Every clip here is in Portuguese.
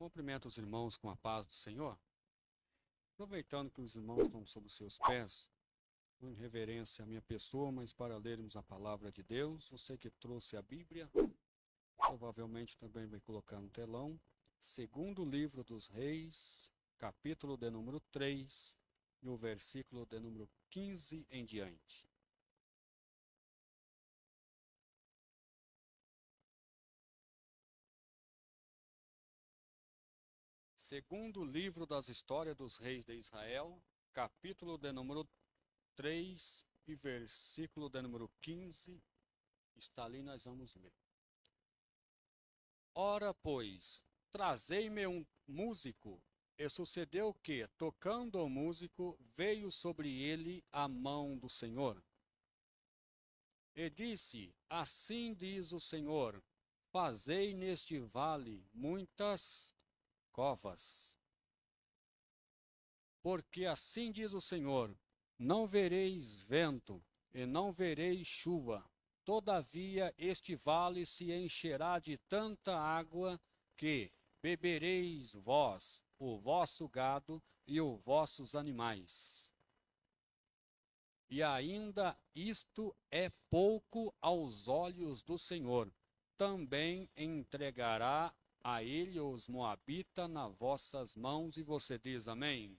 Cumprimento os irmãos com a paz do Senhor. Aproveitando que os irmãos estão sob os seus pés, em reverência à minha pessoa, mas para lermos a palavra de Deus, você que trouxe a Bíblia, provavelmente também vai colocar no telão, segundo livro dos Reis, capítulo de número 3, e o versículo de número 15 em diante. Segundo livro das histórias dos reis de Israel, capítulo de número 3 e versículo de número 15, está ali, nós vamos ler. Ora, pois, trazei-me um músico. E sucedeu que, tocando o músico, veio sobre ele a mão do Senhor. E disse, assim diz o Senhor, fazei neste vale muitas covas. Porque assim diz o Senhor, não vereis vento e não vereis chuva. Todavia este vale se encherá de tanta água que bebereis vós, o vosso gado e os vossos animais. E ainda isto é pouco aos olhos do Senhor. Também entregará a ele os moabitas nas vossas mãos. E você diz amém?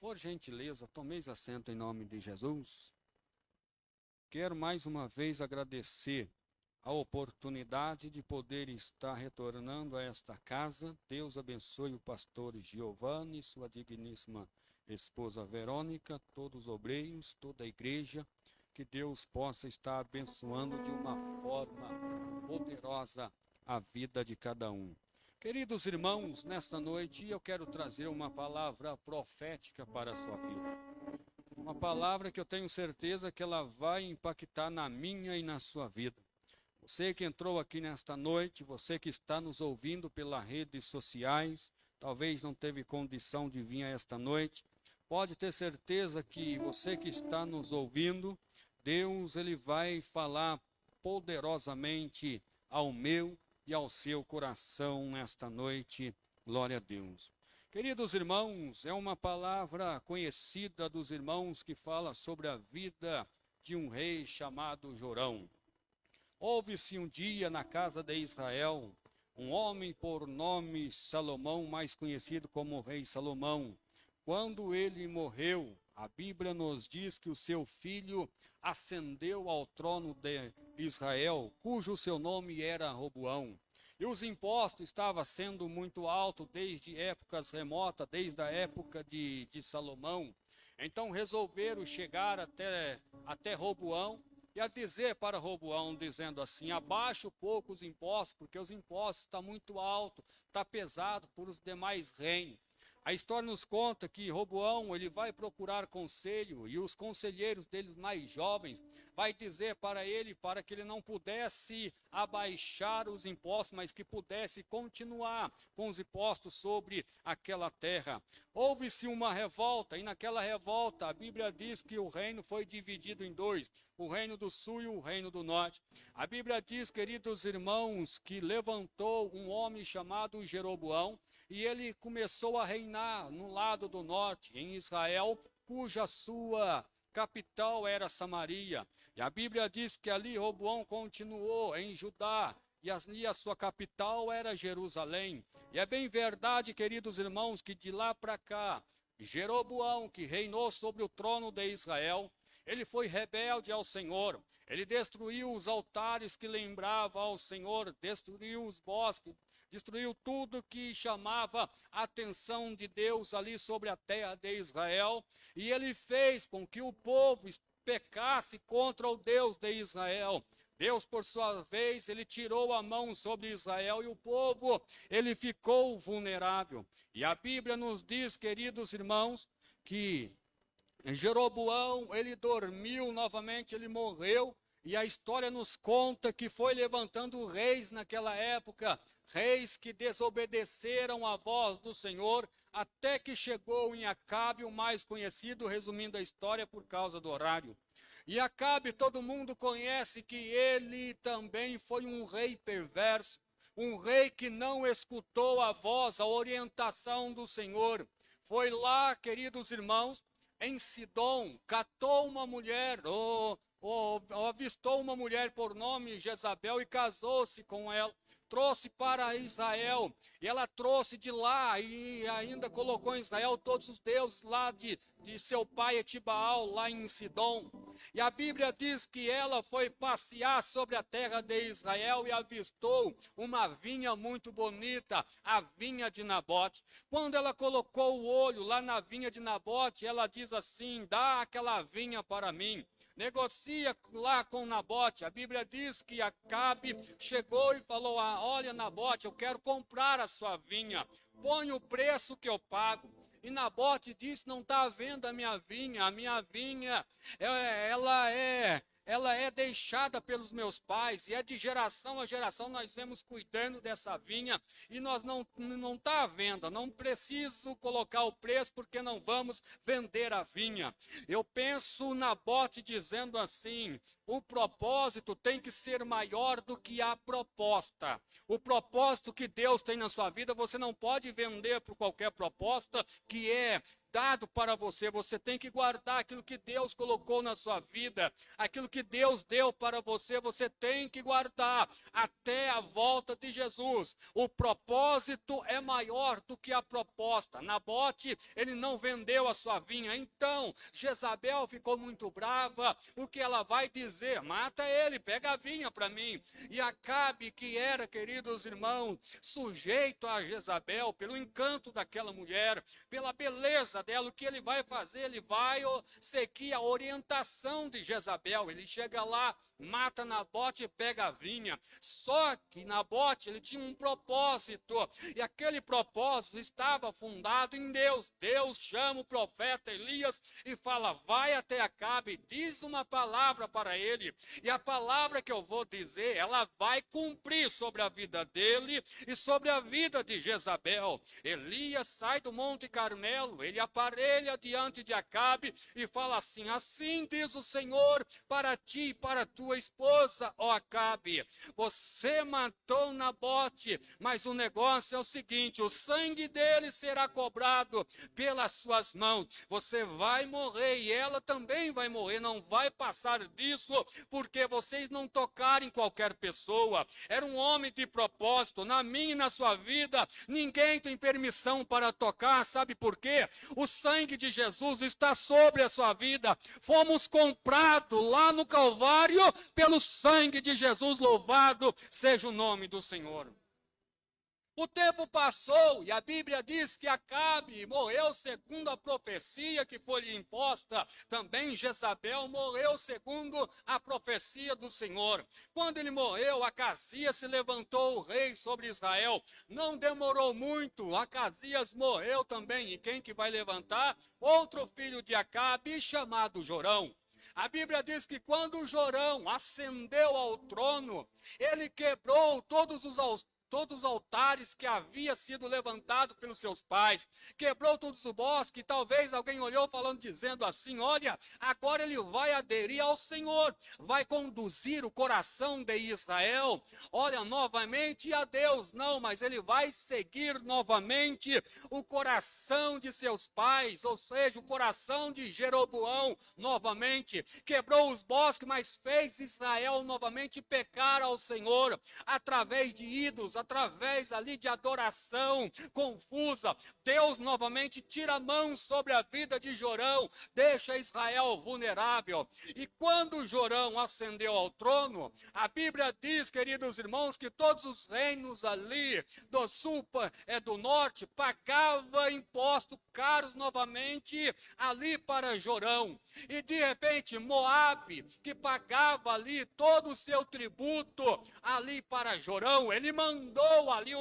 Por gentileza, tomeis assento em nome de Jesus. Quero mais uma vez agradecer a oportunidade de poder estar retornando a esta casa. Deus abençoe o pastor Giovanni, sua digníssima esposa Verônica, todos os obreiros, toda a igreja. Que Deus possa estar abençoando de uma forma poderosa a vida de cada um. Queridos irmãos, nesta noite eu quero trazer uma palavra profética para a sua vida. Uma palavra que eu tenho certeza que ela vai impactar na minha e na sua vida. Você que entrou aqui nesta noite, você que está nos ouvindo pelas redes sociais, talvez não teve condição de vir esta noite, pode ter certeza que você que está nos ouvindo, Deus ele vai falar poderosamente ao meu e ao seu coração nesta noite. Glória a Deus. Queridos irmãos, é uma palavra conhecida dos irmãos que fala sobre a vida de um rei chamado Jorão. Houve-se um dia na casa de Israel um homem por nome Salomão, mais conhecido como rei Salomão. Quando ele morreu, a Bíblia nos diz que o seu filho ascendeu ao trono de Israel, cujo seu nome era Roboão. E os impostos estavam sendo muito altos desde épocas remotas, desde a época de Salomão. Então resolveram chegar até Roboão e a dizer para Roboão, dizendo assim, abaixa um pouco os impostos, porque os impostos estão muito altos, está pesado por os demais reinos. A história nos conta que Roboão ele vai procurar conselho e os conselheiros deles mais jovens vai dizer para ele para que ele não pudesse abaixar os impostos, mas que pudesse continuar com os impostos sobre aquela terra. Houve-se uma revolta e naquela revolta a Bíblia diz que o reino foi dividido em dois, o reino do sul e o reino do norte. A Bíblia diz, queridos irmãos, que levantou um homem chamado Jeroboão e ele começou a reinar no lado do norte, em Israel, cuja sua capital era Samaria. E a Bíblia diz que ali Roboão continuou em Judá, e ali a sua capital era Jerusalém. E é bem verdade, queridos irmãos, que de lá para cá, Jeroboão, que reinou sobre o trono de Israel, ele foi rebelde ao Senhor, ele destruiu os altares que lembravam ao Senhor, destruiu os bosques, destruiu tudo que chamava a atenção de Deus ali sobre a terra de Israel, e ele fez com que o povo pecasse contra o Deus de Israel. Deus, por sua vez, ele tirou a mão sobre Israel e o povo, ele ficou vulnerável. E a Bíblia nos diz, queridos irmãos, que Jeroboão, ele dormiu novamente, ele morreu, e a história nos conta que foi levantando reis naquela época, reis que desobedeceram à voz do Senhor, até que chegou em Acabe, o mais conhecido, resumindo a história por causa do horário. E Acabe, todo mundo conhece que ele também foi um rei perverso, Um rei que não escutou a voz, a orientação do Senhor. Foi lá, queridos irmãos, em Sidom, catou uma mulher, ou avistou uma mulher por nome Jezabel e casou-se com ela. Trouxe para Israel, e ela trouxe de lá, e ainda colocou em Israel todos os deuses lá de seu pai Etibaal, lá em Sidom. E a Bíblia diz que ela foi passear sobre a terra de Israel e avistou uma vinha muito bonita, a vinha de Nabote. Quando ela colocou o olho lá na vinha de Nabote, ela diz assim: dá aquela vinha para mim. Negocia lá com Nabote. A Bíblia diz que Acabe chegou e falou: olha, Nabote, eu quero comprar a sua vinha, põe o preço que eu pago. E Nabote disse: não está à venda a minha vinha, ela é deixada pelos meus pais, e é de geração a geração nós vemos cuidando dessa vinha, e nós não está à venda, não preciso colocar o preço, porque não vamos vender a vinha. Eu penso Nabote dizendo assim: o propósito tem que ser maior do que a proposta. O propósito que Deus tem na sua vida, você não pode vender por qualquer proposta que é dado para você. Você tem que guardar aquilo que Deus colocou na sua vida, aquilo que Deus deu para você, você tem que guardar até a volta de Jesus. O propósito é maior do que a proposta. Nabote, ele não vendeu a sua vinha, então Jezabel ficou muito brava. O que ela vai dizer? Mata ele, pega a vinha para mim. E Acabe, que era, queridos irmãos, sujeito a Jezabel, pelo encanto daquela mulher, pela beleza dela, o que ele vai fazer? Ele vai seguir a orientação de Jezabel. Ele chega lá, mata Nabote e pega a vinha. Só que Nabote, ele tinha um propósito, e aquele propósito estava fundado em Deus. Deus chama o profeta Elias e fala: vai até Acabe, diz uma palavra para ele, e a palavra que eu vou dizer, ela vai cumprir sobre a vida dele e sobre a vida de Jezabel. Elias sai do Monte Carmelo, ele aparelha diante de Acabe e fala assim: assim diz o Senhor para ti e para tua esposa, ó Acabe, você matou Nabote, mas o negócio é o seguinte: o sangue dele será cobrado pelas suas mãos. Você vai morrer e ela também vai morrer, não vai passar disso, porque vocês não tocaram em qualquer pessoa. Era um homem de propósito. Na minha e na sua vida, ninguém tem permissão para tocar. Sabe por quê? O sangue de Jesus está sobre a sua vida. Fomos comprados lá no Calvário pelo sangue de Jesus. Louvado seja o nome do Senhor. O tempo passou e a Bíblia diz que Acabe morreu segundo a profecia que foi lhe imposta. Também Jezabel morreu segundo a profecia do Senhor. Quando ele morreu, Acasias se levantou o rei sobre Israel. Não demorou muito, Acasias morreu também. E quem que vai levantar? Outro filho de Acabe, chamado Jorão. A Bíblia diz que quando Jorão ascendeu ao trono, ele quebrou todos os altares que havia sido levantado pelos seus pais, quebrou todos os bosques. E talvez alguém olhou falando, dizendo assim: olha, agora ele vai aderir ao Senhor, vai conduzir o coração de Israel, olha, novamente a Deus. Não, mas ele vai seguir novamente o coração de seus pais, ou seja, o coração de Jeroboão novamente. Quebrou os bosques, mas fez Israel novamente pecar ao Senhor, através de ídolos, através ali de adoração confusa. Deus novamente tira a mão sobre a vida de Jorão, deixa Israel vulnerável. E quando Jorão ascendeu ao trono, a Bíblia diz, queridos irmãos, que todos os reinos ali do sul, do norte, pagavam impostos caros novamente ali para Jorão. E de repente Moabe, que pagava ali todo o seu tributo ali para Jorão, ele mandou ali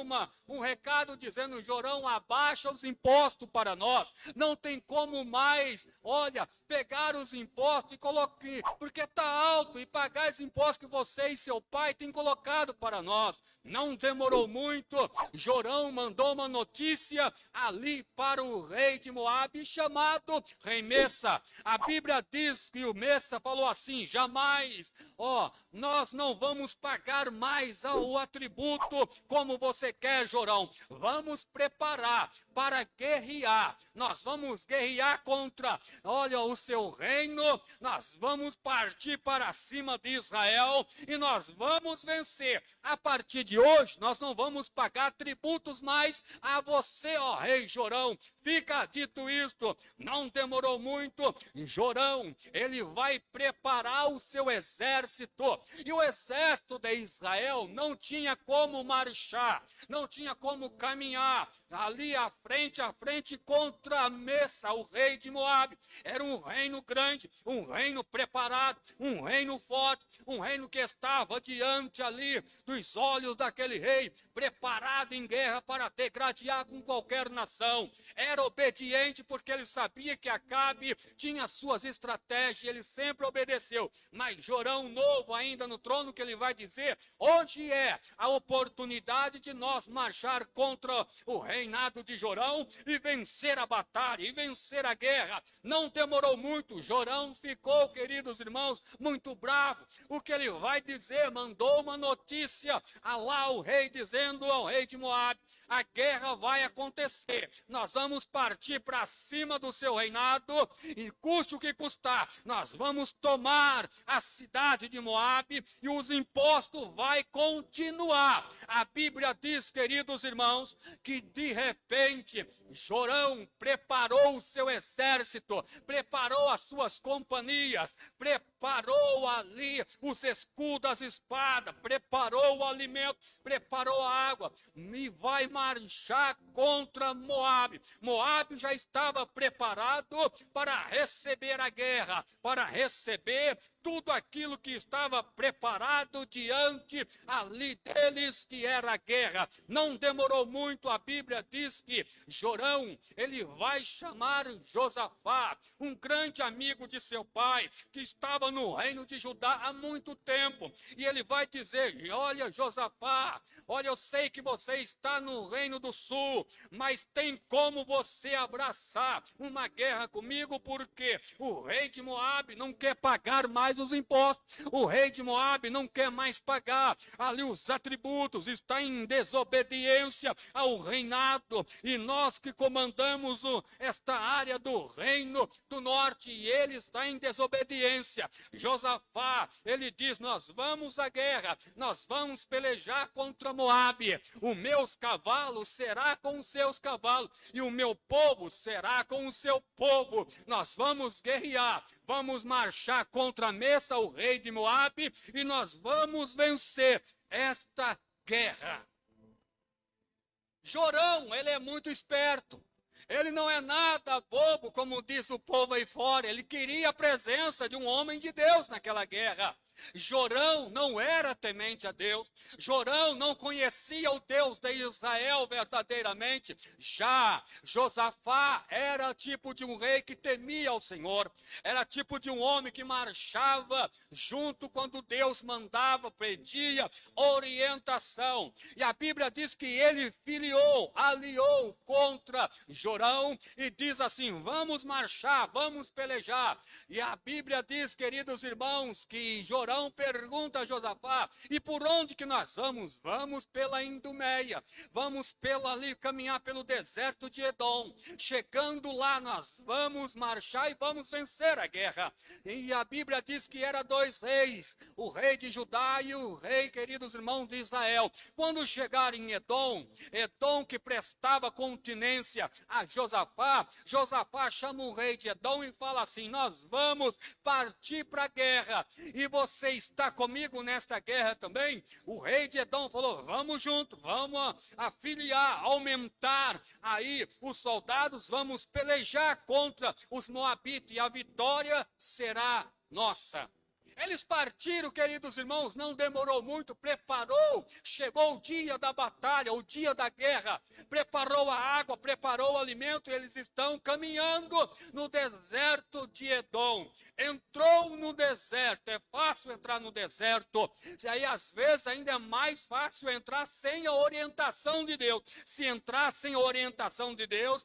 um recado dizendo: Jorão, abaixa os impostos para nós, não tem como mais, olha, pegar os impostos e colocar, porque está alto, e pagar os impostos que você e seu pai têm colocado para nós. Não demorou muito, Jorão mandou uma notícia ali para o rei de Moabe, chamado rei Messa. A Bíblia diz que o Messa falou assim: jamais, nós não vamos pagar mais o atributo como você quer, Jorão. Vamos preparar para guerrear. Nós vamos guerrear contra, olha, o seu reino. Nós vamos partir para cima de Israel e nós vamos vencer. A partir de hoje, nós não vamos pagar tributos mais a você, ó rei Jorão. Fica dito isto, não demorou muito, Jorão, ele vai preparar o seu exército, e o exército de Israel não tinha como marchar, não tinha como caminhar, ali à frente contra Messa, o rei de Moabe. Era um reino grande, um reino preparado, um reino forte, um reino que estava diante ali dos olhos daquele rei, preparado em guerra para degradear com qualquer nação. Era obediente porque ele sabia que Acabe tinha suas estratégias, ele sempre obedeceu. Mas Jorão, novo ainda no trono, que ele vai dizer, hoje é a oportunidade de nós marchar contra o reinado de Jorão e vencer a batalha, e vencer a guerra. Não demorou muito, Jorão ficou, queridos irmãos, muito bravo. O que ele vai dizer? Mandou uma notícia a lá o rei, dizendo ao rei de Moabe, a guerra vai acontecer, nós vamos partir para cima do seu reinado, e custe o que custar, nós vamos tomar a cidade de Moabe, e os impostos vai continuar. A Bíblia diz, queridos irmãos, que de repente Jorão preparou o seu exército, preparou as suas companhias, preparou ali os escudos, as espadas, preparou o alimento, preparou a água, e vai marchar contra Moabe. Moabe já estava preparado para receber a guerra, para receber tudo aquilo que estava preparado diante ali deles, que era a guerra. Não demorou muito, a Bíblia diz que Jorão, ele vai chamar Josafá, um grande amigo de seu pai, que estava no reino de Judá há muito tempo, e ele vai dizer, olha Josafá, olha, eu sei que você está no reino do sul, mas tem como você abraçar uma guerra comigo, porque o rei de Moabe não quer pagar mais os impostos, o rei de Moabe não quer mais pagar ali os atributos, está em desobediência ao reinado, e nós que comandamos esta área do reino do norte, e ele está em desobediência. Josafá, ele diz, nós vamos à guerra, nós vamos pelejar contra Moabe, os meus cavalos será com os seus cavalos, e o meu povo será com o seu povo. Nós vamos guerrear, vamos marchar contra Messa, o rei de Moabe, e nós vamos vencer esta guerra. Jorão, ele é muito esperto. Ele não é nada bobo, como diz o povo aí fora. Ele queria a presença de um homem de Deus naquela guerra. Jorão não era temente a Deus, Jorão não conhecia o Deus de Israel verdadeiramente. Já Josafá era tipo de um rei que temia ao Senhor, era tipo de um homem que marchava junto quando Deus mandava, pedia orientação. E a Bíblia diz que ele aliou contra Jorão e diz assim, vamos marchar, vamos pelejar. E a Bíblia diz, queridos irmãos, que Jorão pergunta a Josafá, e por onde que nós vamos? Vamos pela Idumeia, vamos ali caminhar pelo deserto de Edom. Chegando lá, nós vamos marchar e vamos vencer a guerra. E a Bíblia diz que era dois reis, o rei de Judá e o rei, queridos irmãos, de Israel. Quando chegaram em Edom, Edom que prestava continência a Josafá, Josafá chama o rei de Edom e fala assim, nós vamos partir para a guerra, e você está comigo nesta guerra também? O rei de Edom falou, vamos junto, vamos afiliar, aumentar aí os soldados, vamos pelejar contra os moabitas, e a vitória será nossa. Eles partiram, queridos irmãos, não demorou muito, preparou, chegou o dia da batalha, o dia da guerra, preparou a água, preparou o alimento, e eles estão caminhando no deserto de Edom. Entrou no deserto, é fácil entrar no deserto, e aí às vezes ainda é mais fácil entrar sem a orientação de Deus. Se entrar sem a orientação de Deus,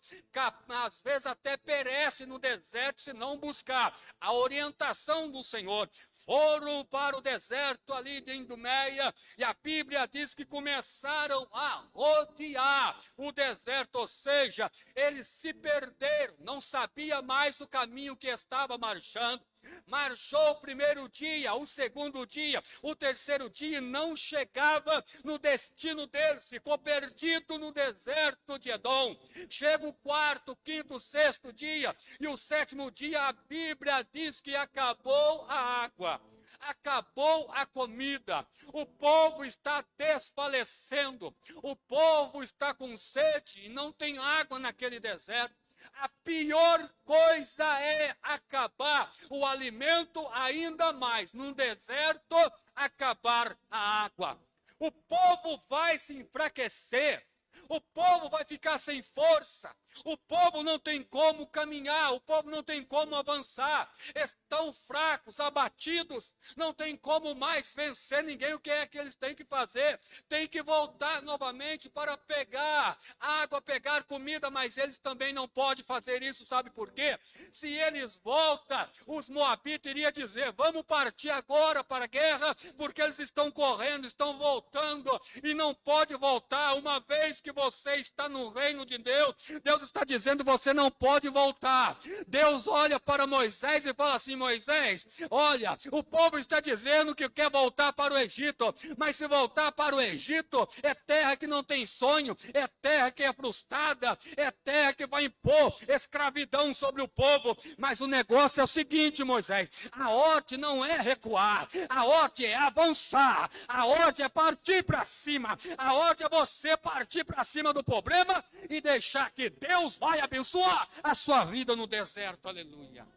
às vezes até perece no deserto se não buscar a orientação do Senhor. foram para o deserto ali de Idumeia, e a Bíblia diz que começaram a rodear o deserto, ou seja, eles se perderam, não sabia mais o caminho que estava marchando. Marchou o primeiro dia, o segundo dia, o terceiro dia, e não chegava no destino deles, ficou perdido no deserto de Edom. Chega o quarto, quinto, sexto dia, e o sétimo dia a Bíblia diz que acabou a água. Acabou a comida, o povo está desfalecendo, o povo está com sede e não tem água naquele deserto. A pior coisa é acabar o alimento, ainda mais num deserto, acabar a água. O povo vai se enfraquecer, o povo vai ficar sem força, o povo não tem como caminhar, o povo não tem como avançar, estão fracos, abatidos, não tem como mais vencer ninguém. O que é que eles têm que fazer? Tem que voltar novamente para pegar água, pegar comida, mas eles também não podem fazer isso, sabe por quê? Se eles voltam, os moabitas iriam dizer, vamos partir agora para a guerra, porque eles estão correndo, estão voltando, e não pode voltar, uma vez que você está no reino de Deus, Deus está dizendo, você não pode voltar. Deus olha para Moisés e fala assim, Moisés, olha, o povo está dizendo que quer voltar para o Egito, mas se voltar para o Egito, é terra que não tem sonho, é terra que é frustrada, é terra que vai impor escravidão sobre o povo. Mas o negócio é o seguinte, Moisés, a ordem não é recuar, a ordem é avançar, a ordem é partir para cima, a ordem é você partir para cima do problema e deixar que Deus vai abençoar a sua vida no deserto, aleluia.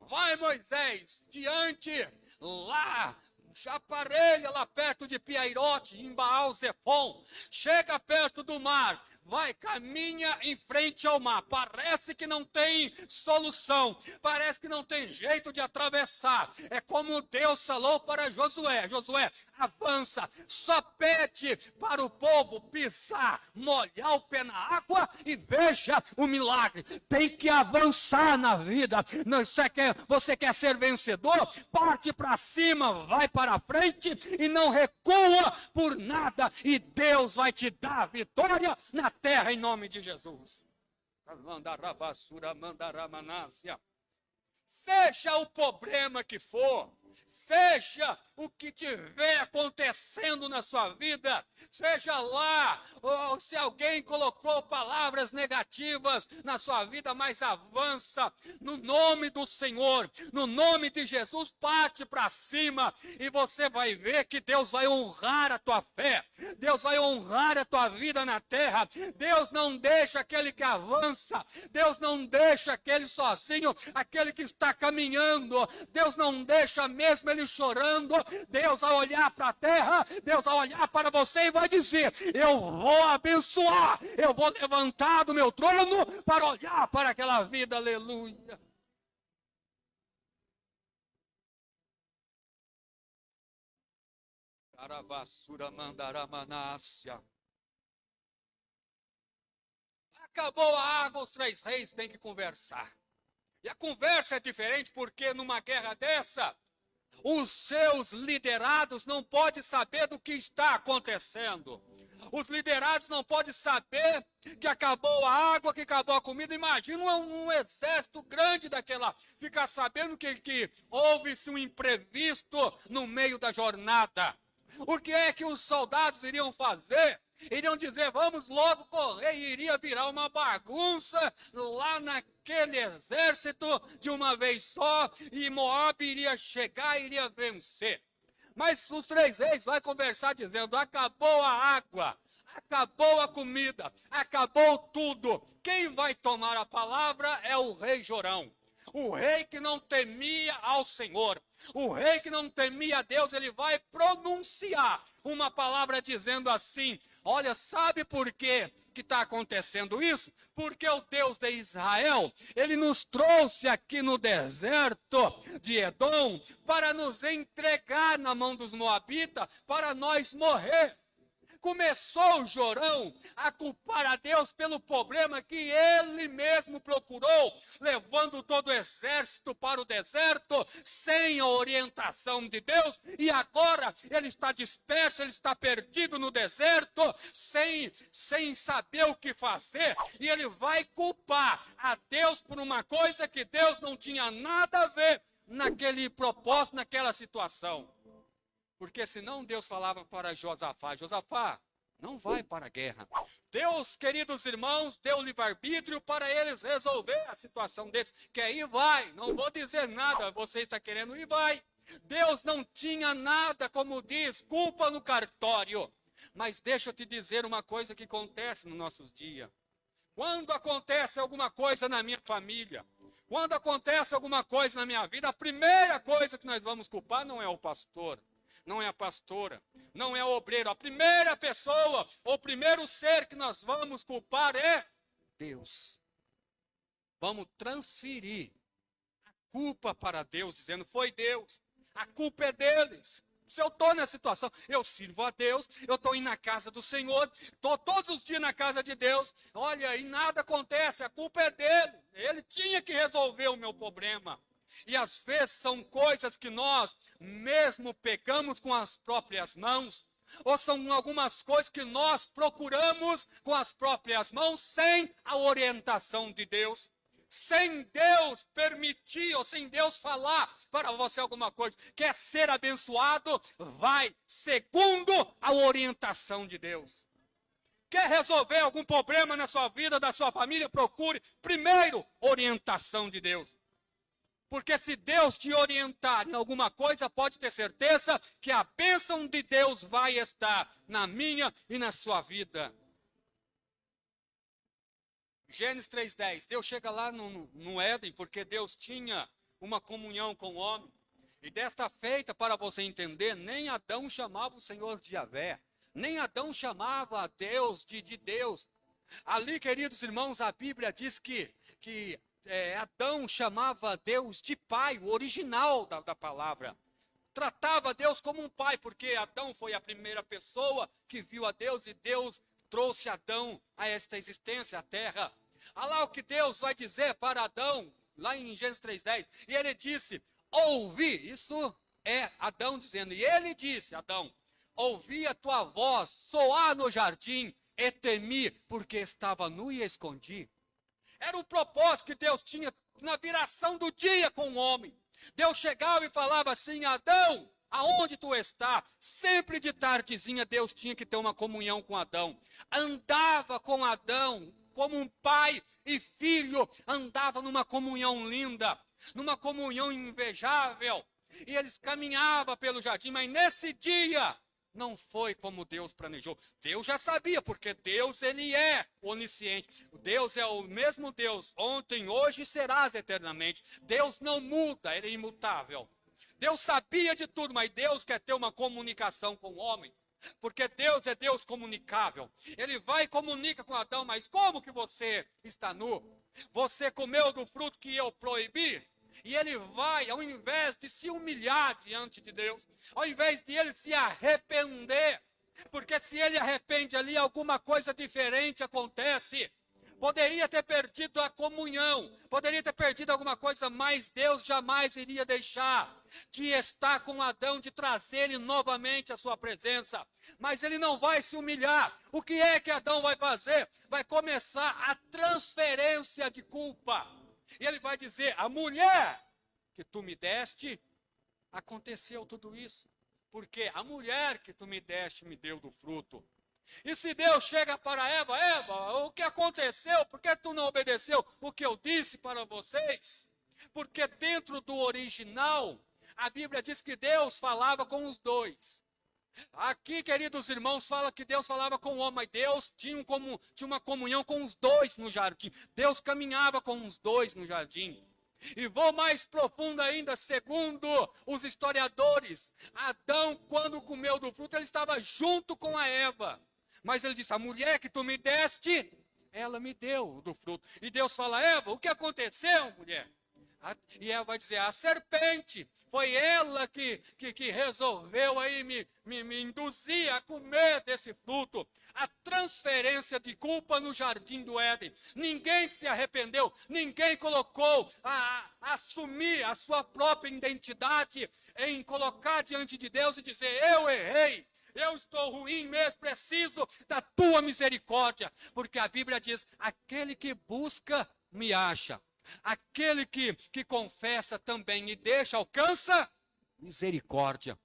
Vai, Moisés, diante, lá, Chaparelha, lá perto de Piairote, em Baal-Zefon, chega perto do mar, vai, caminha em frente ao mar, parece que não tem solução, parece que não tem jeito de atravessar, é como Deus falou para Josué, Josué, avança, só pede para o povo pisar, molhar o pé na água e veja o milagre. Tem que avançar na vida. Você quer ser vencedor? Parte para cima, vai para frente e não recua por nada, e Deus vai te dar vitória na terra em nome de Jesus. Seja o problema que for, seja o que estiver acontecendo na sua vida, seja lá, ou se alguém colocou palavras negativas na sua vida, mas avança no nome do Senhor, no nome de Jesus, parte para cima e você vai ver que Deus vai honrar a tua fé, Deus vai honrar a tua vida na terra. Deus não deixa aquele que avança, Deus não deixa aquele sozinho, aquele que está caminhando, Deus não deixa mesmo ele chorando. Deus vai olhar para a terra, Deus vai olhar para você e vai dizer, eu vou abençoar, eu vou levantar do meu trono para olhar para aquela vida, aleluia. Caravassura Mandaramanássia. Acabou a água, os três reis têm que conversar. E a conversa é diferente porque numa guerra dessa, os seus liderados não podem saber do que está acontecendo. Os liderados não podem saber que acabou a água, que acabou a comida. Imagina um exército grande daquela, ficar sabendo que houve-se um imprevisto no meio da jornada. O que é que os soldados iriam fazer? Iriam dizer, vamos logo correr, e iria virar uma bagunça lá naquele exército de uma vez só, e Moabe iria chegar e iria vencer. Mas os três reis vão conversar dizendo, acabou a água, acabou a comida, acabou tudo. Quem vai tomar a palavra é o rei Jorão. O rei que não temia ao Senhor, o rei que não temia a Deus, ele vai pronunciar uma palavra dizendo assim, olha, sabe por quê que está acontecendo isso? Porque o Deus de Israel, ele nos trouxe aqui no deserto de Edom para nos entregar na mão dos moabitas, para nós morrer. Começou Jorão a culpar a Deus pelo problema que ele mesmo procurou, levando todo o exército para o deserto, sem a orientação de Deus, e agora ele está disperso, ele está perdido no deserto, sem saber o que fazer, e ele vai culpar a Deus por uma coisa que Deus não tinha nada a ver naquele propósito, naquela situação. Porque senão Deus falava para Josafá, Josafá, não vai para a guerra. Deus, queridos irmãos, deu livre-arbítrio para eles resolver a situação deles. Quer ir, vai. Não vou dizer nada, você está querendo ir, vai. Deus não tinha nada, como diz, culpa no cartório. Mas deixa eu te dizer uma coisa que acontece nos nossos dias. Quando acontece alguma coisa na minha família, quando acontece alguma coisa na minha vida, a primeira coisa que nós vamos culpar não é o pastor, não é a pastora, não é o obreiro. A primeira pessoa, o primeiro ser que nós vamos culpar é Deus. Vamos transferir a culpa para Deus, dizendo, foi Deus, a culpa é deles. Se eu estou nessa situação, eu sirvo a Deus, eu estou indo na casa do Senhor, estou todos os dias na casa de Deus, olha, e nada acontece, a culpa é dele, ele tinha que resolver o meu problema. E às vezes são coisas que nós mesmo pegamos com as próprias mãos, ou são algumas coisas que nós procuramos com as próprias mãos, sem a orientação de Deus. Sem Deus permitir, ou sem Deus falar para você alguma coisa, quer ser abençoado, vai segundo a orientação de Deus. Quer resolver algum problema na sua vida, da sua família, procure primeiro orientação de Deus. Porque se Deus te orientar em alguma coisa, pode ter certeza que a bênção de Deus vai estar na minha e na sua vida. Gênesis 3:10, Deus chega lá no Éden, porque Deus tinha uma comunhão com o homem. E desta feita, para você entender, nem Adão chamava o Senhor de Yahvé, nem Adão chamava a Deus de Deus. Ali, queridos irmãos, a Bíblia diz que Adão chamava Deus de pai, o original da palavra. Tratava Deus como um pai, porque Adão foi a primeira pessoa que viu a Deus, e Deus trouxe Adão a esta existência, a terra. Olha lá o que Deus vai dizer para Adão, lá em Gênesis 3:10. E ele disse, ouvi, isso é Adão dizendo, e ele disse, Adão, ouvi a tua voz soar no jardim, e temi, porque estava nu e escondi. Era o propósito que Deus tinha na viração do dia com o homem. Deus chegava e falava assim, Adão, aonde tu está? Sempre de tardezinha Deus tinha que ter uma comunhão com Adão. Andava com Adão como um pai e filho, andava numa comunhão linda, numa comunhão invejável. E eles caminhavam pelo jardim, mas nesse dia não foi como Deus planejou. Deus já sabia, porque Deus, ele é onisciente. Deus é o mesmo Deus, ontem, hoje e serás eternamente. Deus não muda, ele é imutável. Deus sabia de tudo, mas Deus quer ter uma comunicação com o homem. Porque Deus é Deus comunicável. Ele vai e comunica com Adão, mas como que você está nu? Você comeu do fruto que eu proibi? E ele vai, ao invés de se humilhar diante de Deus, ao invés de ele se arrepender, porque se ele arrepende ali, alguma coisa diferente acontece. Poderia ter perdido a comunhão, poderia ter perdido alguma coisa, mas Deus jamais iria deixar de estar com Adão, de trazer ele novamente à sua presença. Mas ele não vai se humilhar. O que é que Adão vai fazer? Vai começar a transferência de culpa. E ele vai dizer, a mulher que tu me deste, aconteceu tudo isso. Porque a mulher que tu me deste me deu do fruto. E se Deus chega para Eva, Eva, o que aconteceu? Por que tu não obedeceu o que eu disse para vocês? Porque dentro do original, a Bíblia diz que Deus falava com os dois. Aqui, queridos irmãos, fala que Deus falava com o homem, mas Deus tinha uma comunhão com os dois no jardim. Deus caminhava com os dois no jardim. E vou mais profundo ainda, segundo os historiadores, Adão, quando comeu do fruto, ele estava junto com a Eva. Mas ele disse, a mulher que tu me deste, ela me deu do fruto. E Deus fala, Eva, o que aconteceu, mulher? E ela vai dizer, a serpente, foi ela que resolveu aí me induzir a comer desse fruto. A transferência de culpa no jardim do Éden. Ninguém se arrependeu, ninguém colocou a assumir a sua própria identidade em colocar diante de Deus e dizer, eu errei. Eu estou ruim mesmo, preciso da tua misericórdia. Porque a Bíblia diz, aquele que busca, me acha. Aquele que confessa também e deixa, alcança misericórdia.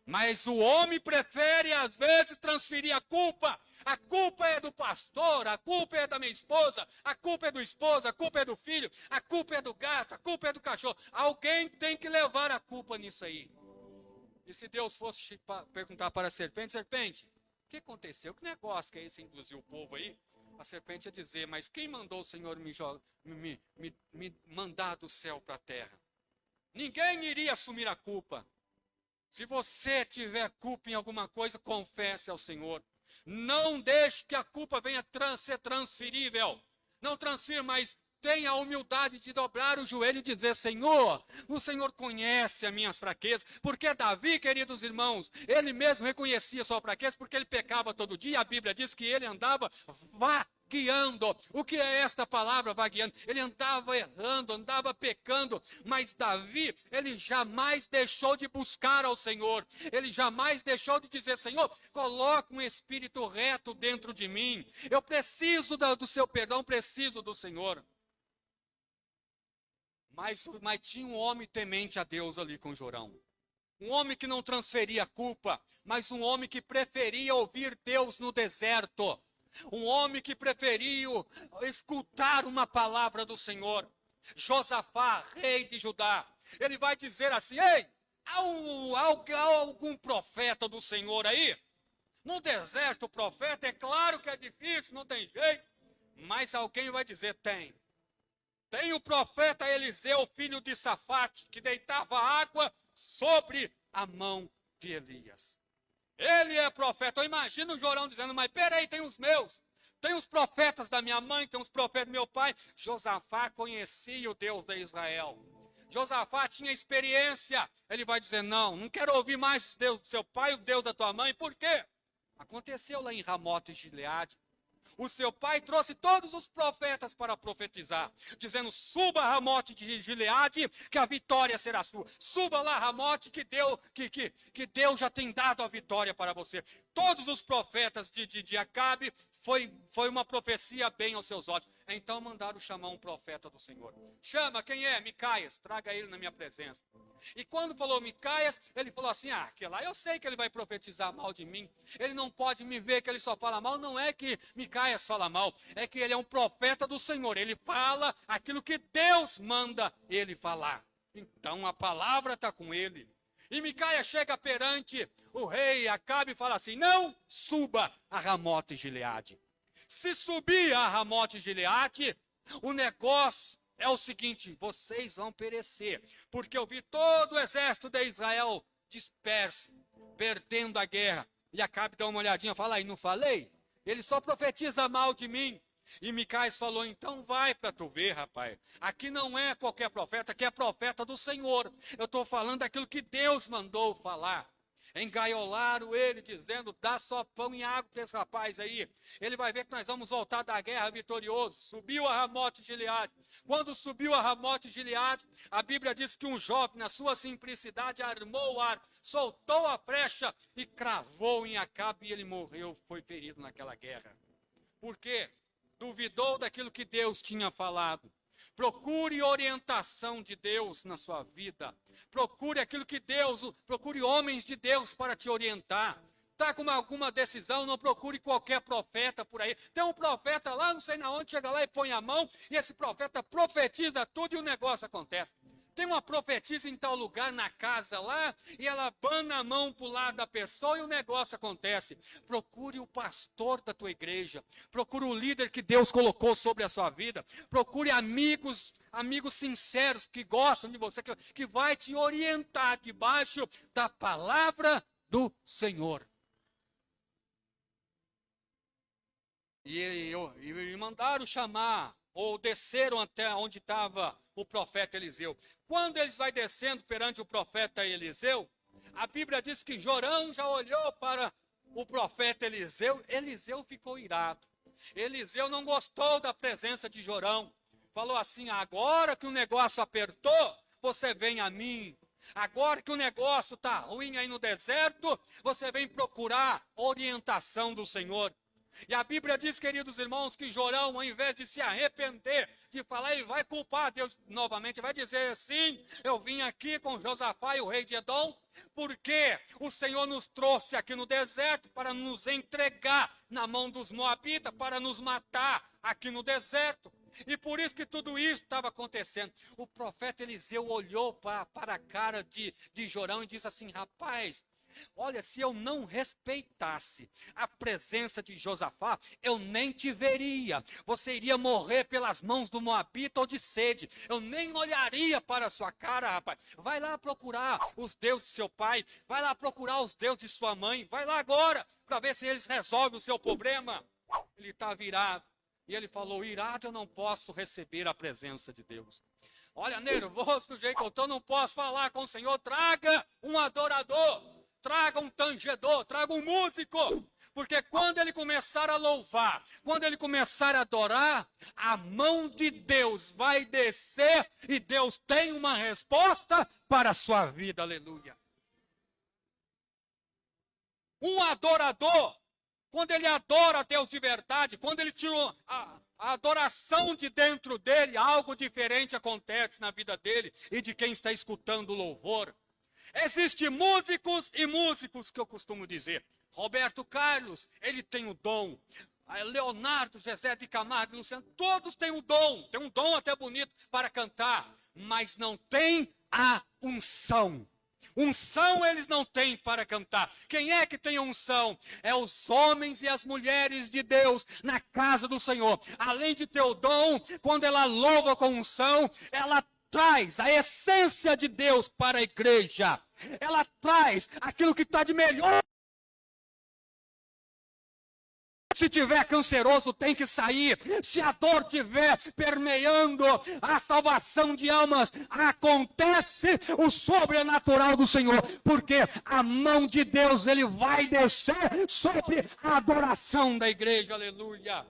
Mas o homem prefere, às vezes, transferir a culpa. A culpa é do pastor, a culpa é da minha esposa, a culpa é do esposo, a culpa é do filho, a culpa é do gato, a culpa é do cachorro. Alguém tem que levar a culpa nisso aí. E se Deus fosse perguntar para a serpente, serpente, o que aconteceu? Que negócio que é esse induzir o povo aí? A serpente ia dizer, mas quem mandou o Senhor me mandar do céu para a terra? Ninguém iria assumir a culpa. Se você tiver culpa em alguma coisa, confesse ao Senhor. Não deixe que a culpa venha ser transferível. Não transfira, mas tenha a humildade de dobrar o joelho e dizer, Senhor, o Senhor conhece as minhas fraquezas. Porque Davi, queridos irmãos, ele mesmo reconhecia sua fraqueza porque ele pecava todo dia. A Bíblia diz que ele andava vagueando. O que é esta palavra, vagueando? Ele andava errando, andava pecando. Mas Davi, ele jamais deixou de buscar ao Senhor. Ele jamais deixou de dizer, Senhor, coloca um espírito reto dentro de mim. Eu preciso do seu perdão, preciso do Senhor. Mas tinha um homem temente a Deus ali com Jorão. Um homem que não transferia culpa, mas um homem que preferia ouvir Deus no deserto. Um homem que preferia escutar uma palavra do Senhor. Josafá, rei de Judá. Ele vai dizer assim, ei, há algum profeta do Senhor aí? No deserto, o profeta, é claro que é difícil, não tem jeito. Mas alguém vai dizer, tem. Tem o profeta Eliseu, filho de Safate, que deitava água sobre a mão de Elias. Ele é profeta. Eu imagino o Jorão dizendo, mas peraí, tem os meus. Tem os profetas da minha mãe, tem os profetas do meu pai. Josafá conhecia o Deus de Israel. Josafá tinha experiência. Ele vai dizer, não quero ouvir mais o Deus do seu pai, o Deus da tua mãe. Por quê? Aconteceu lá em Ramote e Gileade. O seu pai trouxe todos os profetas para profetizar, dizendo, suba Ramote de Gileade, que a vitória será sua. Suba lá, Ramote, que Deus já tem dado a vitória para você. Todos os profetas de Acabe, foi uma profecia bem aos seus olhos. Então mandaram chamar um profeta do Senhor. Chama, quem é? Micaias, traga ele na minha presença. E quando falou Micaias, ele falou assim, aquele lá eu sei que ele vai profetizar mal de mim. Ele não pode me ver que ele só fala mal. Não é que Micaias fala mal, é que ele é um profeta do Senhor. Ele fala aquilo que Deus manda ele falar. Então a palavra está com ele. E Micaias chega perante o rei Acabe e fala assim, não suba a Ramote Gileade. Se subir a Ramote Gileade, o negócio é o seguinte, vocês vão perecer. Porque eu vi todo o exército de Israel disperso, perdendo a guerra. E Acabe dá uma olhadinha e fala, aí não falei? Ele só profetiza mal de mim. E Micaias falou, então vai para tu ver, rapaz. Aqui não é qualquer profeta, aqui é profeta do Senhor. Eu estou falando daquilo que Deus mandou falar. Engaiolaram ele, dizendo, dá só pão e água para esse rapaz aí. Ele vai ver que nós vamos voltar da guerra vitorioso. Subiu a Ramote Gileade. Quando subiu a Ramote Gileade, a Bíblia diz que um jovem, na sua simplicidade, armou o arco, soltou a flecha e cravou em Acabe e ele morreu, foi ferido naquela guerra. Por quê? Duvidou daquilo que Deus tinha falado. Procure orientação de Deus na sua vida. Procure aquilo que procure homens de Deus para te orientar. Está com alguma decisão, não procure qualquer profeta por aí. Tem um profeta lá, não sei na onde, chega lá e põe a mão, e esse profeta profetiza tudo e o negócio acontece. Tem uma profetisa em tal lugar, na casa lá, e ela abana a mão para o lado da pessoa e o negócio acontece. Procure o pastor da tua igreja. Procure o líder que Deus colocou sobre a sua vida. Procure amigos sinceros que gostam de você, que vai te orientar debaixo da palavra do Senhor. E mandaram chamar ou desceram até onde estava o profeta Eliseu. Quando eles vai descendo perante o profeta Eliseu, a Bíblia diz que Jorão já olhou para o profeta Eliseu. Eliseu ficou irado. Eliseu não gostou da presença de Jorão. Falou assim: agora que o negócio apertou, você vem a mim. Agora que o negócio está ruim aí no deserto, você vem procurar orientação do Senhor. E a Bíblia diz, queridos irmãos, que Jorão, ao invés de se arrepender, de falar, ele vai culpar Deus novamente, vai dizer assim: eu vim aqui com Josafá e o rei de Edom, porque o Senhor nos trouxe aqui no deserto para nos entregar na mão dos moabitas, para nos matar aqui no deserto. E por isso que tudo isso estava acontecendo. O profeta Eliseu olhou para a cara de Jorão e disse assim: rapaz, olha, se eu não respeitasse a presença de Josafá, eu nem te veria. Você iria morrer pelas mãos do Moabita ou de sede. Eu nem olharia para a sua cara, rapaz. Vai lá procurar os deuses de seu pai. Vai lá procurar os deuses de sua mãe. Vai lá agora para ver se eles resolvem o seu problema. Ele está virado. E ele falou: irado, eu não posso receber a presença de Deus. Olha, nervoso do jeito que eu estou, não posso falar com o Senhor. Traga um adorador. Traga um tangedor, traga um músico, porque quando ele começar a louvar, quando ele começar a adorar, a mão de Deus vai descer e Deus tem uma resposta para a sua vida, aleluia. Um adorador, quando ele adora a Deus de verdade, quando ele tira a adoração de dentro dele, algo diferente acontece na vida dele e de quem está escutando o louvor. Existem músicos e músicos, que eu costumo dizer. Roberto Carlos, ele tem o dom. Leonardo, Zezé de Camargo, Luciano, todos têm o dom. Tem um dom até bonito para cantar, mas não tem a unção. Unção eles não têm para cantar. Quem é que tem unção? É os homens e as mulheres de Deus na casa do Senhor. Além de ter o dom, quando ela louva com unção, ela traz a essência de Deus para a igreja. Ela traz aquilo que está de melhor. Se tiver canceroso, tem que sair. Se a dor estiver permeando a salvação de almas, acontece o sobrenatural do Senhor. Porque a mão de Deus, ele vai descer sobre a adoração da igreja. Aleluia.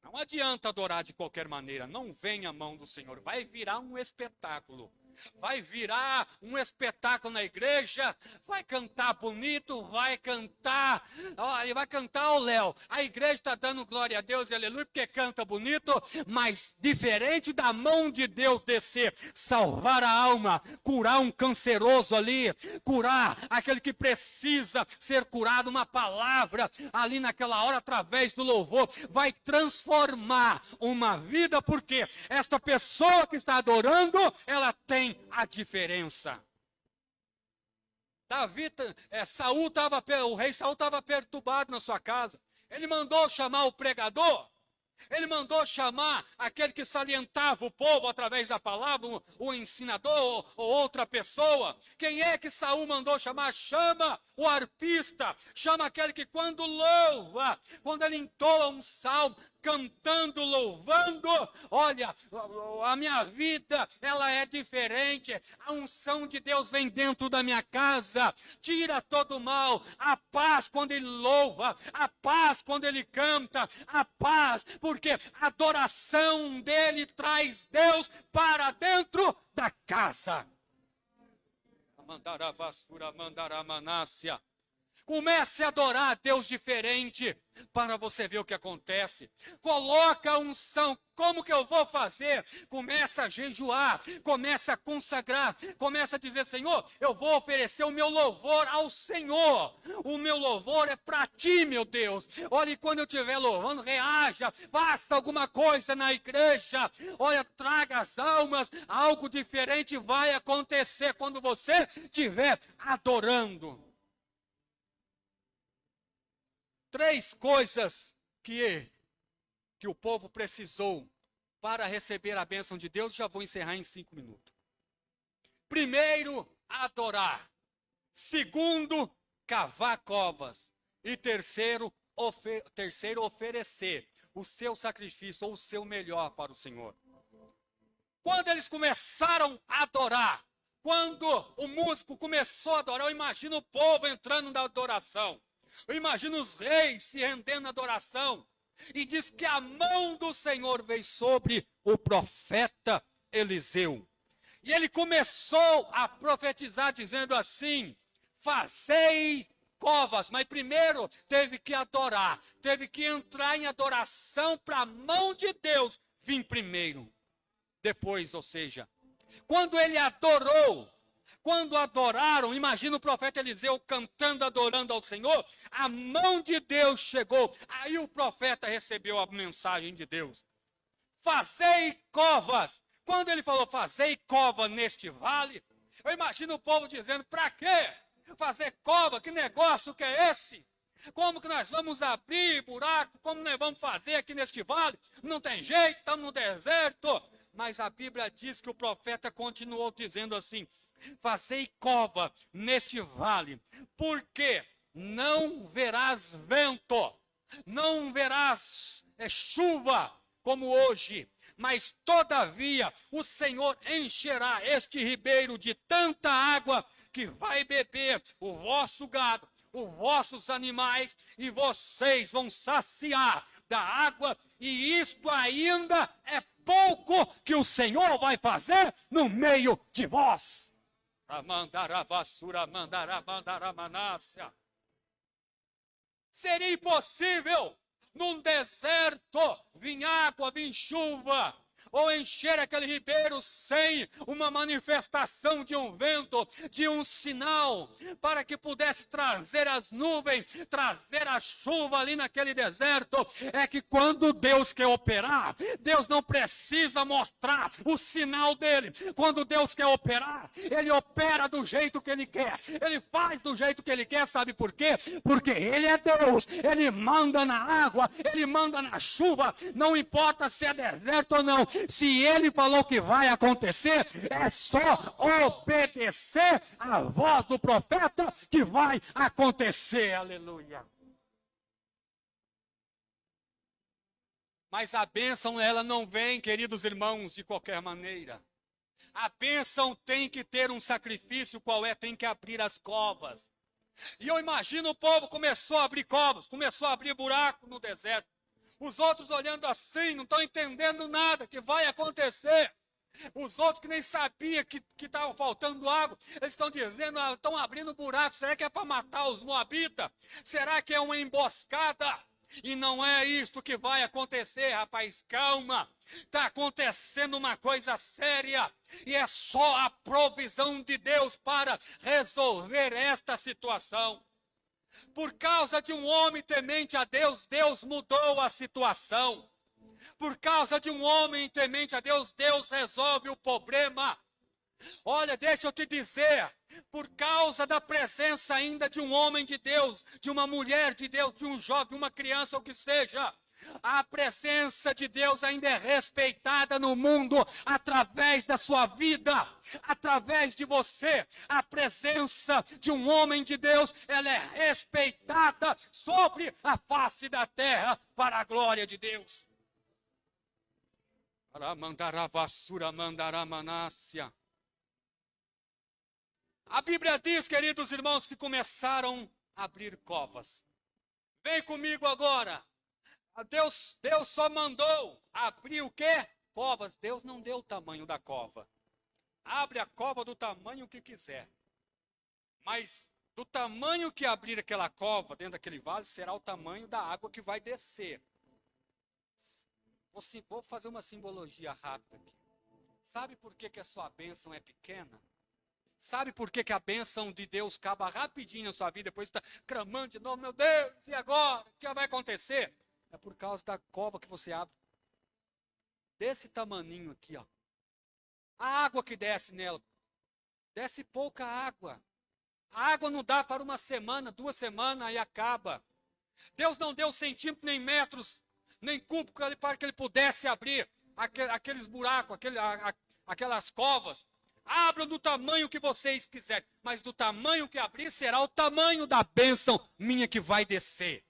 Não adianta adorar de qualquer maneira, não vem a mão do Senhor, vai virar um espetáculo. Vai virar um espetáculo na igreja, vai cantar bonito, vai cantar, olha, vai cantar o Léo. A igreja está dando glória a Deus e aleluia, porque canta bonito, mas diferente da mão de Deus descer, salvar a alma, curar um canceroso ali, curar aquele que precisa ser curado, uma palavra ali naquela hora, através do louvor, vai transformar uma vida, porque esta pessoa que está adorando, ela tem a diferença. O rei Saul estava perturbado na sua casa. Ele mandou chamar o pregador. Ele mandou chamar aquele que salientava o povo através da palavra, o ensinador ou outra pessoa. Quem é que Saul mandou chamar? Chama o arpista, chama aquele que quando louva, quando ele entoa um salmo, cantando, louvando, olha, a minha vida, ela é diferente, a unção de Deus vem dentro da minha casa, tira todo o mal, a paz quando ele louva, a paz quando ele canta, a paz, porque a adoração dele traz Deus para dentro da casa. Comece a adorar a Deus diferente, para você ver o que acontece. Coloca a unção. Como que eu vou fazer? Começa a jejuar, começa a consagrar, começa a dizer: Senhor, eu vou oferecer o meu louvor ao Senhor. O meu louvor é para ti, meu Deus. Olha, quando eu estiver louvando, reaja, faça alguma coisa na igreja. Olha, traga as almas, algo diferente vai acontecer quando você estiver adorando. 3 coisas que o povo precisou para receber a bênção de Deus, já vou encerrar em 5 minutos. Primeiro, adorar. Segundo, cavar covas. E terceiro, oferecer. o seu sacrifício ou o seu melhor para o Senhor. Quando eles começaram a adorar, quando o músico começou a adorar, eu imagino o povo entrando na adoração. Eu imagino os reis se rendendo na adoração. E diz que a mão do Senhor veio sobre o profeta Eliseu. E ele começou a profetizar dizendo assim: fazei covas. Mas primeiro teve que adorar, teve que entrar em adoração para a mão de Deus vir primeiro. Depois, ou seja, quando ele adorou, quando adoraram, imagina o profeta Eliseu cantando, adorando ao Senhor, a mão de Deus chegou. Aí o profeta recebeu a mensagem de Deus. Fazei covas. Quando ele falou, fazei cova neste vale, eu imagino o povo dizendo, para quê? Fazer cova, que negócio que é esse? Como que nós vamos abrir buraco? Como nós vamos fazer aqui neste vale? Não tem jeito, estamos no deserto. Mas a Bíblia diz que o profeta continuou dizendo assim, fazei cova neste vale, porque não verás vento, não verás chuva como hoje, mas todavia o Senhor encherá este ribeiro de tanta água que vai beber o vosso gado, os vossos animais, e vocês vão saciar da água, e isto ainda é pouco que o Senhor vai fazer no meio de vós. Seria impossível num deserto vir água, vir chuva, ou encher aquele ribeiro sem uma manifestação de um vento, de um sinal, para que pudesse trazer as nuvens, trazer a chuva ali naquele deserto. É que quando Deus quer operar, Deus não precisa mostrar o sinal dele. Quando Deus quer operar, ele opera do jeito que ele quer, ele faz do jeito que ele quer. Sabe por quê? Porque ele é Deus, ele manda na água, ele manda na chuva, não importa se é deserto ou não. Se ele falou que vai acontecer, é só obedecer a voz do profeta que vai acontecer. Aleluia. Mas a bênção, ela não vem, queridos irmãos, de qualquer maneira. A bênção tem que ter um sacrifício, qual é? Tem que abrir as covas. E eu imagino o povo começou a abrir covas, começou a abrir buraco no deserto. Os outros olhando assim, não estão entendendo nada que vai acontecer. Os outros que nem sabiam que estava faltando água, eles estão dizendo, estão abrindo buraco. Será que é para matar os moabitas? Será que é uma emboscada? E não é isto que vai acontecer, rapaz, calma. Está acontecendo uma coisa séria, e é só a provisão de Deus para resolver esta situação. Por causa de um homem temente a Deus, Deus mudou a situação. Por causa de um homem temente a Deus, Deus resolve o problema. Olha, deixa eu te dizer, por causa da presença ainda de um homem de Deus, de uma mulher de Deus, de um jovem, uma criança, o que seja, a presença de Deus ainda é respeitada no mundo através da sua vida, através de você. A presença de um homem de Deus, ela é respeitada sobre a face da terra para a glória de Deus. A Bíblia diz, queridos irmãos, que começaram a abrir covas. Vem comigo agora. Deus só mandou abrir o quê? Covas. Deus não deu o tamanho da cova. Abre a cova do tamanho que quiser. Mas do tamanho que abrir aquela cova dentro daquele vale, será o tamanho da água que vai descer. Vou fazer uma simbologia rápida aqui. Sabe por que a sua bênção é pequena? Sabe por que a bênção de Deus acaba rapidinho na sua vida, depois está clamando de novo, meu Deus, e agora? O que vai acontecer? É por causa da cova que você abre. Desse tamaninho aqui, ó. A água que desce nela. Desce pouca água. A água não dá para uma semana, 2 semanas, aí acaba. Deus não deu centímetros, nem metros, nem cúbicos para que ele pudesse abrir aqueles buracos, aquelas covas. Abram do tamanho que vocês quiserem, mas do tamanho que abrir será o tamanho da bênção minha que vai descer.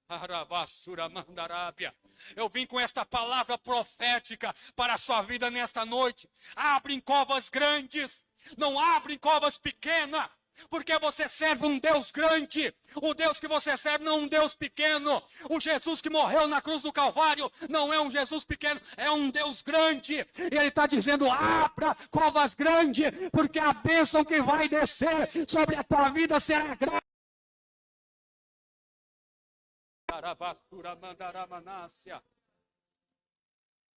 Aravassura mandarábia. Eu vim com esta palavra profética para a sua vida nesta noite. Abrem covas grandes, não abrem covas pequenas. Porque você serve um Deus grande. O Deus que você serve não é um Deus pequeno. O Jesus que morreu na cruz do Calvário não é um Jesus pequeno, é um Deus grande. E Ele está dizendo, abra covas grandes, porque a bênção que vai descer sobre a tua vida será grande.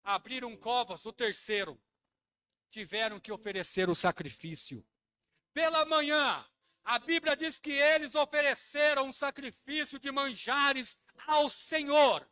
Abriram covas, o terceiro. Tiveram que oferecer o sacrifício. Pela manhã, a Bíblia diz que eles ofereceram um sacrifício de manjares ao Senhor.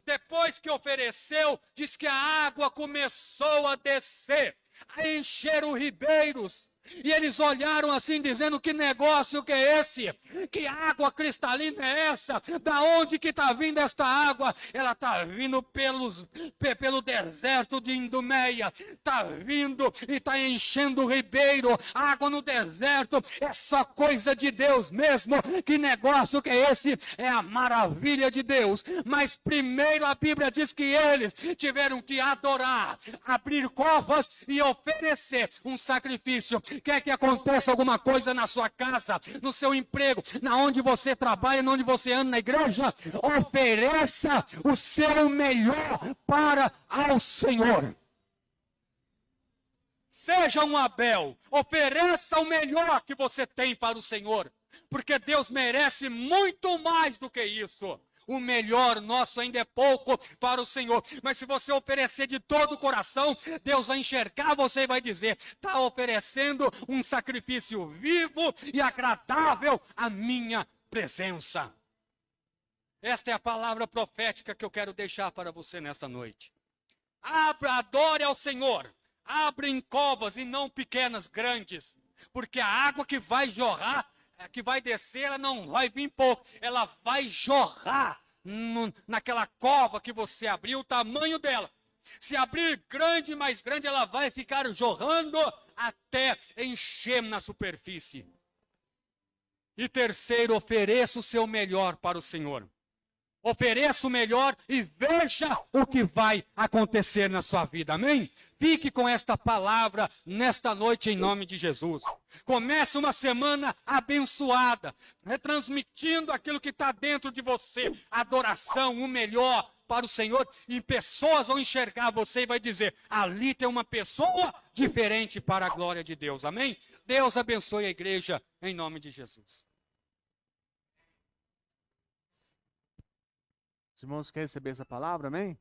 Depois que ofereceu, diz que a água começou a descer, a encher os ribeiros. E eles olharam assim, dizendo, que negócio que é esse? Que água cristalina é essa? Da onde que está vindo esta água? Ela está vindo pelo deserto de Idumeia. Está vindo e está enchendo o ribeiro. Água no deserto é só coisa de Deus mesmo. Que negócio que é esse? É a maravilha de Deus. Mas primeiro a Bíblia diz que eles tiveram que adorar, abrir covas e oferecer um sacrifício. Quer que aconteça alguma coisa na sua casa, no seu emprego, na onde você trabalha, na onde você anda na igreja, ofereça o seu melhor para ao Senhor. Seja um Abel, ofereça o melhor que você tem para o Senhor, porque Deus merece muito mais do que isso. O melhor nosso ainda é pouco para o Senhor. Mas se você oferecer de todo o coração, Deus vai enxergar você e vai dizer, está oferecendo um sacrifício vivo e agradável à minha presença. Esta é a palavra profética que eu quero deixar para você nesta noite. Adore ao Senhor. Abrem covas e não pequenas, grandes. Porque a água que vai jorrar, que vai descer, ela não vai vir pouco, ela vai jorrar naquela cova que você abriu, o tamanho dela. Se abrir grande, mais grande, ela vai ficar jorrando até encher na superfície. E terceiro, ofereça o seu melhor para o Senhor. Ofereça o melhor e veja o que vai acontecer na sua vida, amém? Fique com esta palavra nesta noite em nome de Jesus. Comece uma semana abençoada, retransmitindo aquilo que está dentro de você, adoração, o melhor para o Senhor, e pessoas vão enxergar você e vai dizer, ali tem uma pessoa diferente para a glória de Deus, amém? Deus abençoe a igreja em nome de Jesus. Os irmãos querem receber essa palavra, amém?